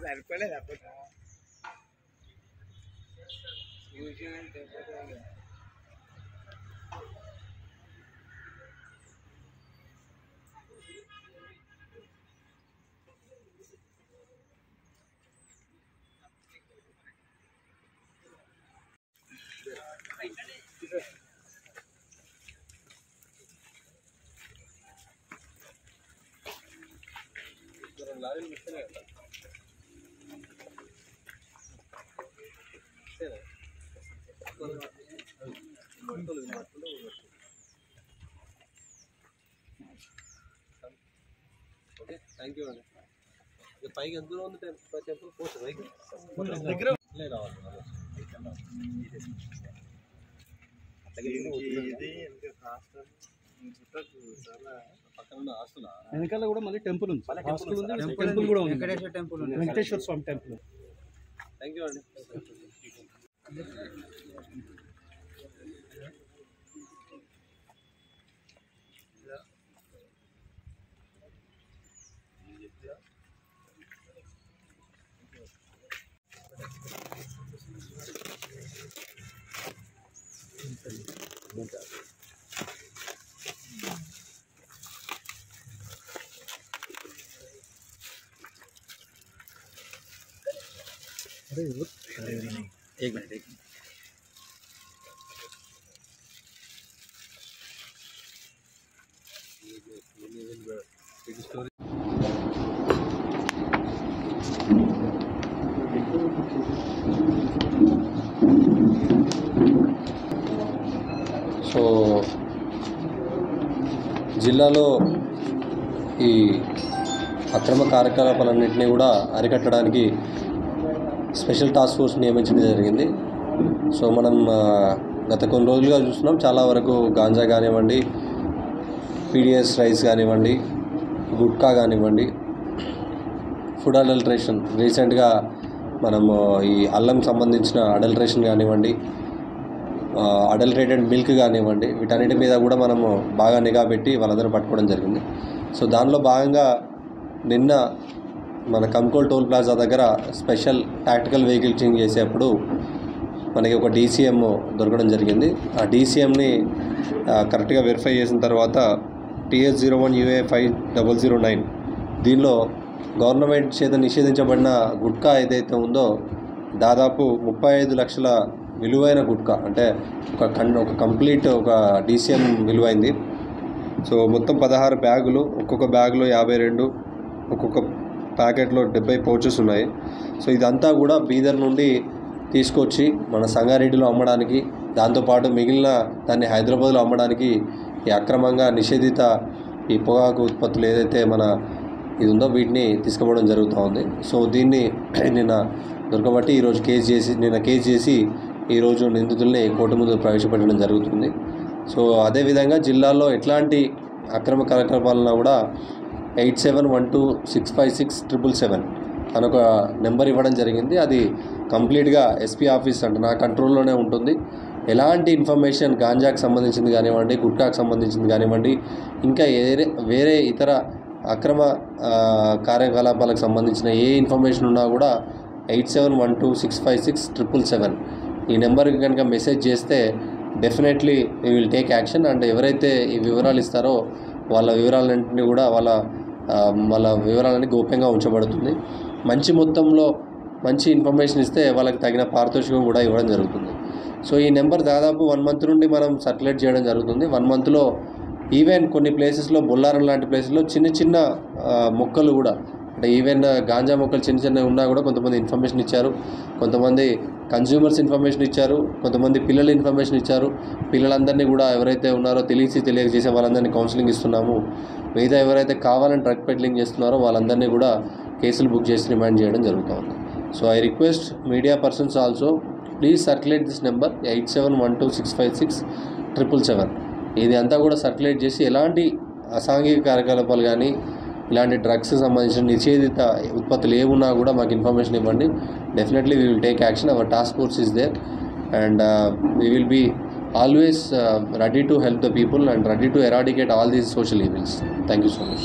సరిపోలేదు అప్పుడు okay thank you అండి. ఇక పైకి ఎంత దూరం ఉంది టెంపుల్ పోస్ట్ పైకి దగ్గర వెనకాల కూడా మళ్ళీ టెంపుల్ ఉంది, టెంపుల్ కూడా ఉంది, వెంకటేశ్వర స్వామి టెంపుల్. థ్యాంక్ యూ అండి. एक मिनट సో జిల్లాలో ఈ అక్రమ కార్యకలాపాలన్నింటినీ కూడా అరికట్టడానికి స్పెషల్ టాస్క్ ఫోర్స్ నియమించడం జరిగింది. సో మనం గత కొన్ని రోజులుగా చూస్తున్నాం, చాలా వరకు గాంజా కానివ్వండి, పీడిఎస్ రైస్ కానివ్వండి, గుట్కా కానివ్వండి, ఫుడ్ అడల్ట్రేషన్, రీసెంట్గా మనము ఈ అల్లం సంబంధించిన అడల్ట్రేషన్ కానివ్వండి, అడల్ట్రేటెడ్ మిల్క్ కానివ్వండి, వీటన్నిటి మీద కూడా మనము బాగా నిఘా పెట్టి వాళ్ళందరూ పట్టుకోవడం జరిగింది. సో దానిలో భాగంగా నిన్న మన కంకోల్ టోల్ ప్లాజా దగ్గర స్పెషల్ టాక్టికల్ వెహికల్ చేంజ్ చేసేప్పుడు మనకి ఒక DCM దొరకడం జరిగింది. ఆ DCMని కరెక్ట్గా వెరిఫై చేసిన తర్వాత TS01UA5009 దీనిలో గవర్నమెంట్ చేత నిషేధించబడిన గుట్కా ఏదైతే ఉందో దాదాపు 35 లక్షల విలువైన గుట్కా, అంటే ఒక కంప్లీట్ ఒక DCM విలువైంది. సో మొత్తం 16 బ్యాగులు, ఒక్కొక్క బ్యాగులో 52, ఒక్కొక్క ప్యాకెట్లో 70 పౌచెస్ ఉన్నాయి. సో ఇదంతా కూడా బీదర్ నుండి తీసుకొచ్చి మన సంగారెడ్డిలో అమ్మడానికి, దాంతోపాటు మిగిలిన దాన్ని హైదరాబాద్లో అమ్మడానికి ఈ అక్రమంగా నిషేధిత ఈ పొగాకు ఉత్పత్తులు ఏదైతే మన ఇది ఉందో వీటిని తీసుకుపోవడం జరుగుతూ ఉంది. సో దీన్ని నిన్న దొరకబట్టి ఈరోజు కేసు చేసి ఈరోజు నిందితుల్ని కోర్టు ముందు ప్రవేశపెట్టడం జరుగుతుంది. సో అదేవిధంగా జిల్లాలో ఎట్లాంటి అక్రమ కార్యకలాపాలన్నా కూడా 8712656777 అని ఒక నెంబర్ ఇవ్వడం జరిగింది. అది కంప్లీట్గా SP ఆఫీస్ అంటే నా కంట్రోల్లోనే ఉంటుంది. ఎలాంటి ఇన్ఫర్మేషన్ గాంజాకి సంబంధించింది కానివ్వండి, గుట్కాకు సంబంధించింది కానివ్వండి, ఇంకా వేరే ఇతర అక్రమ కార్యకలాపాలకు సంబంధించిన ఏ ఇన్ఫర్మేషన్ ఉన్నా కూడా 8712656777 ఈ నెంబర్కి కనుక మెసేజ్ చేస్తే definitely we will take action. And ఎవరైతే ఈ వివరాలు ఇస్తారో వాళ్ళ వివరాలన్నింటినీ కూడా వాళ్ళ వివరాలన్నీ గోప్యంగా ఉంచబడుతుంది. మంచి మొత్తంలో మంచి ఇన్ఫర్మేషన్ ఇస్తే వాళ్ళకి తగిన పారితోషికం కూడా ఇవ్వడం జరుగుతుంది. సో ఈ నెంబర్ దాదాపు 1 మంత్ నుండి మనం సర్క్యులేట్ చేయడం జరుగుతుంది. 1 మంత్లో ఈవెన్ కొన్ని ప్లేసెస్లో బొల్లారం లాంటి ప్లేసెస్లో చిన్న మొక్కలు కూడా, అంటే ఈవెన్ గాంజా మొక్కలు చిన్నవి ఉన్నా కూడా కొంతమంది ఇన్ఫర్మేషన్ ఇచ్చారు, కొంతమంది కన్జ్యూమర్స్ ఇన్ఫర్మేషన్ ఇచ్చారు, కొంతమంది పిల్లలు ఇన్ఫర్మేషన్ ఇచ్చారు. పిల్లలందరినీ కూడా ఎవరైతే ఉన్నారో తెలియక చేసే వాళ్ళందరినీ కౌన్సిలింగ్ ఇస్తున్నాము. మిగతా ఎవరైతే కావాలని డ్రగ్ పెడ్లింగ్ చేస్తున్నారో వాళ్ళందరినీ కూడా కేసులు బుక్ చేసి రిమాండ్ చేయడం జరుగుతుంది. So I request media persons also please circulate this number 8712656777. ఇది అంతా కూడా సర్క్యులేట్ చేసి ఎలాంటి అసాంఘిక కార్యకలాపాలు కానీ ఇలాంటి డ్రగ్స్ సంబంధించిన నిషేధిత ఉత్పత్తులు ఏమున్నా కూడా మాకు ఇన్ఫర్మేషన్ ఇవ్వండి. Definitely we will take action. Our task force is there and we will be always ready to help the people and ready to eradicate all these social evils. Thank you so much.